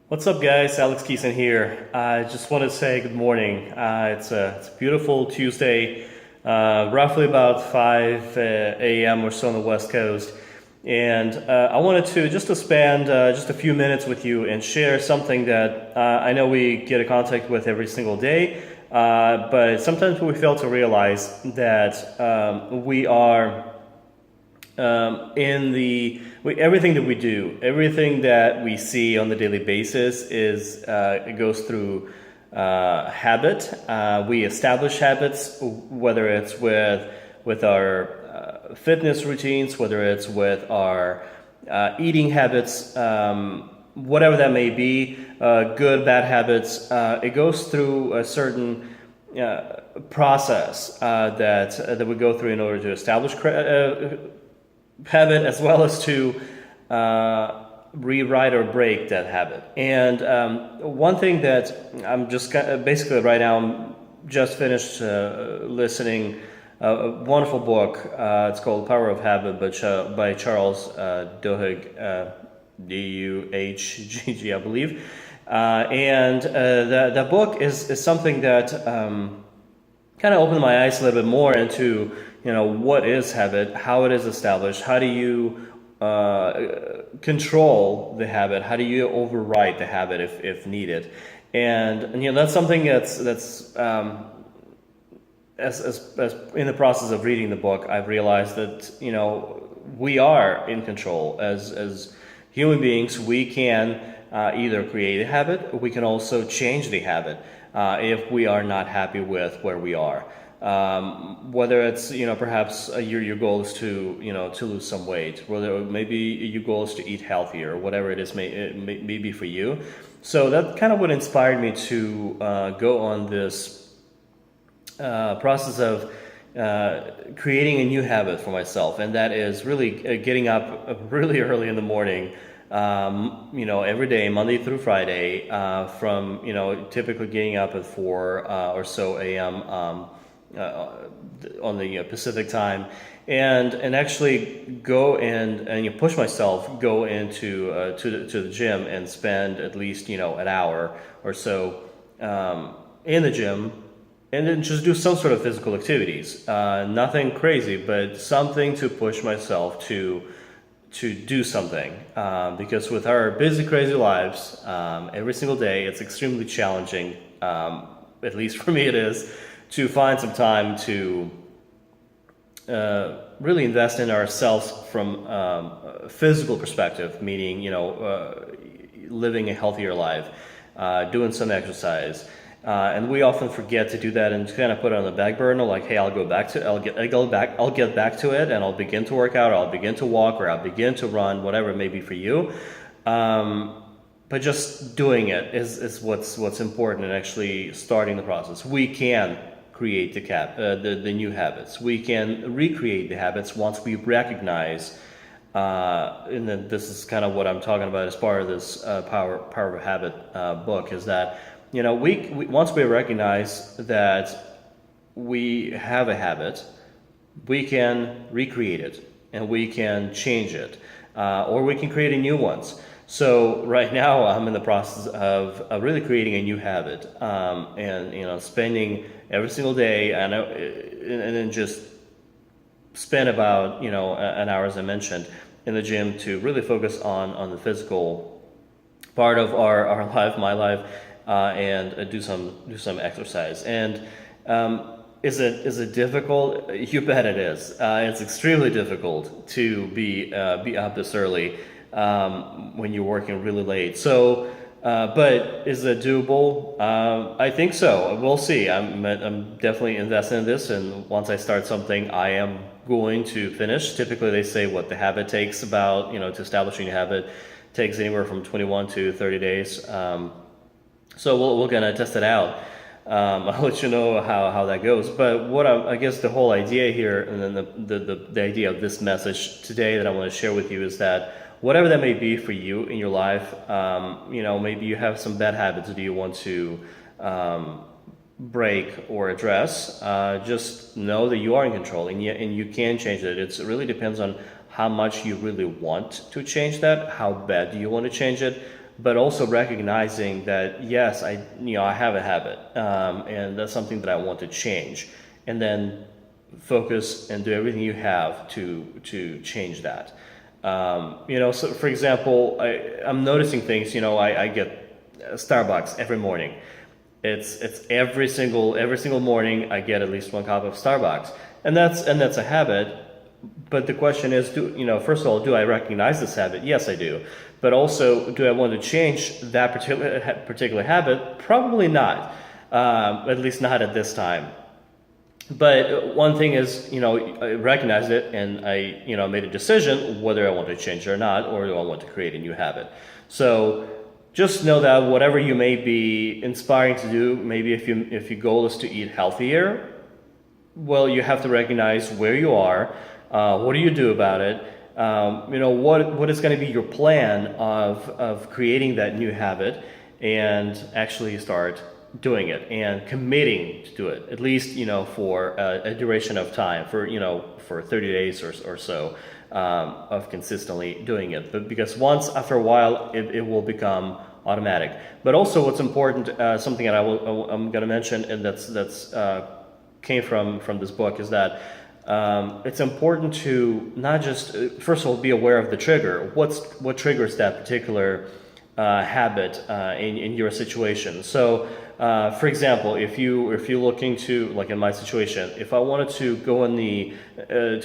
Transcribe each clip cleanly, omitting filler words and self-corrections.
What's up, guys? Alex Keeson here. I just want to say good morning. It's a beautiful Tuesday, roughly about 5 a.m. or so on the West Coast. And I wanted to spend just a few minutes with you and share something that I know we get in contact with every single day, but sometimes we fail to realize that we are everything that we do, everything that we see on the daily basis it goes through habit. We establish habits, whether it's with our fitness routines, whether it's with our eating habits, whatever that may be, good, bad habits. It goes through a certain process that we go through in order to establish habit, as well as to rewrite or break that habit. And one thing that I'm just basically right now, I'm just finished listening a wonderful book. It's called Power of Habit by Charles Duhigg, D-U-H-G-G, I believe. And the book is something that kind of opened my eyes a little bit more into what is habit, how it is established, how do you control the habit, how do you override the habit if needed. And that's something that's as in the process of reading the book, I've realized that we are in control as human beings. We can either create a habit, or we can also change the habit if we are not happy with where we are. Whether it's perhaps your goal is to lose some weight, whether maybe your goal is to eat healthier, whatever it is may be for you. So that kind of what inspired me to go on this process of creating a new habit for myself, and that is really getting up really early in the morning. Every day, Monday through Friday, from typically getting up at 4 or so a.m. On the Pacific time, and actually go and you push myself, go into to the gym and spend at least an hour or so in the gym, and then just do some sort of physical activities. Nothing crazy, but something to push myself to do something, because with our busy, crazy lives, every single day it's extremely challenging. At least for me, it is to find some time to really invest in ourselves from a physical perspective, meaning living a healthier life, doing some exercise, and we often forget to do that and kind of put it on the back burner. Like, hey, I'll get back to it, and I'll begin to work out, or I'll begin to walk, or I'll begin to run, whatever it may be for you. But just doing it is what's important, and actually starting the process. We can create the new habits. We can recreate the habits once we recognize, and then this is kind of what I'm talking about as part of this Power of Habit book, is that we once we recognize that we have a habit, we can recreate it and we can change it, or we can create a new ones. So right now I'm in the process of really creating a new habit, and spending every single day, and then just spend about an hour, as I mentioned, in the gym to really focus on the physical part of our life, my life, and do some exercise. And is it difficult? You bet it is. It's extremely difficult to be up this early when you're working really late. So, but is it doable? I think so. We'll see. I'm definitely investing in this, and once I start something, I am going to finish. Typically, they say what the habit takes about to establishing a habit takes anywhere from 21 to 30 days. So we're gonna test it out. I'll let you know how that goes. But what I guess the whole idea here, and then the idea of this message today that I want to share with you, is that whatever that may be for you in your life, maybe you have some bad habits that you want to break or address. Just know that you are in control, and you can change it. It really depends on how much you really want to change that, how bad do you want to change it. but also recognizing that yes, I have a habit, and that's something that I want to change, and then focus and do everything you have to change that. So for example, I'm noticing things. I get Starbucks every morning. It's every single morning I get at least one cup of Starbucks, and that's a habit. But the question is, first of all, do I recognize this habit? Yes, I do. But also, do I want to change that particular habit? Probably not. At least not at this time. But one thing is, I recognized it and I, made a decision whether I want to change it or not, or do I want to create a new habit. So just know that whatever you may be inspiring to do, maybe if your goal is to eat healthier, well, you have to recognize where you are. What do you do about it? What is going to be your plan of creating that new habit, and actually start doing it and committing to do it, at least for a duration of time, for 30 days or so, of consistently doing it. But because after a while it will become automatic. But also what's important, something that I'm going to mention, and that's came from this book, is that it's important to not just first of all be aware of the trigger. What triggers that particular habit in your situation. So for example, if you're looking to, like in my situation, if I wanted to go to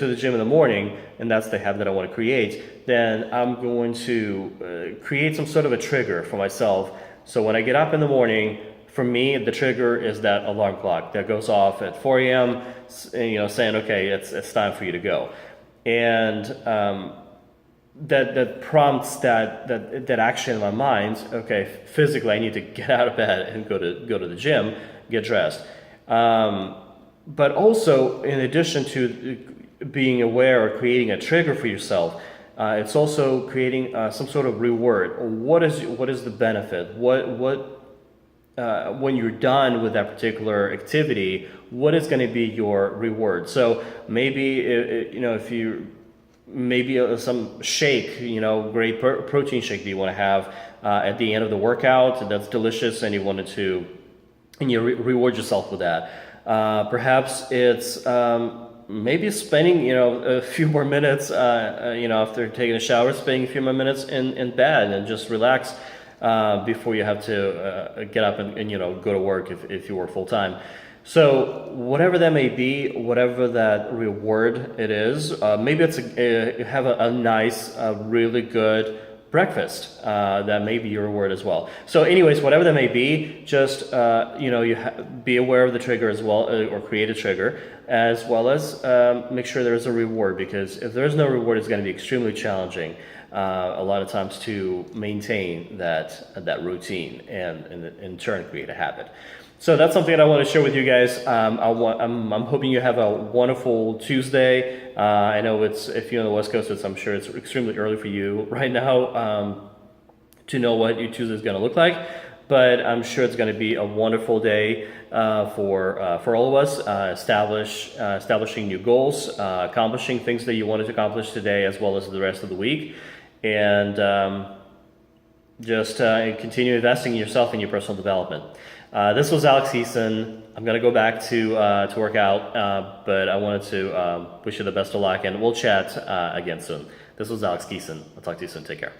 the gym in the morning, and that's the habit that I want to create, then I'm going to create some sort of a trigger for myself. So when I get up in the morning, for me, the trigger is that alarm clock that goes off at 4 a.m. Saying, okay, it's time for you to go, and that prompts that action in my mind. Okay, physically, I need to get out of bed and go to the gym, get dressed. But also, in addition to being aware or creating a trigger for yourself, it's also creating some sort of reward. What is the benefit? When you're done with that particular activity, what is going to be your reward? So maybe if you some shake, great protein shake that you want to have at the end of the workout, that's delicious, and you reward yourself with that. Perhaps it's maybe spending a few more minutes after taking a shower, spending a few more minutes in bed and just relax before you have to get up and go to work if you work full time. So whatever that may be, whatever that reward it is, maybe it's have a nice, really good breakfast. That may be your reward as well. So anyways, whatever that may be, just be aware of the trigger as well, or create a trigger, as well as make sure there is a reward, because if there's no reward, it's going to be extremely challenging a lot of times to maintain that routine and in turn create a habit. So that's something that I want to share with you guys. I'm hoping you have a wonderful Tuesday. I know if you're on the West Coast, I'm sure it's extremely early for you right now to know what your Tuesday is going to look like. But I'm sure it's going to be a wonderful day for all of us, establishing new goals, accomplishing things that you wanted to accomplish today, as well as the rest of the week, and just continue investing in yourself and your personal development. This was Alex Heason. I'm going to go back to work out, but I wanted to wish you the best of luck, and we'll chat again soon. This was Alex Heason. I'll talk to you soon. Take care.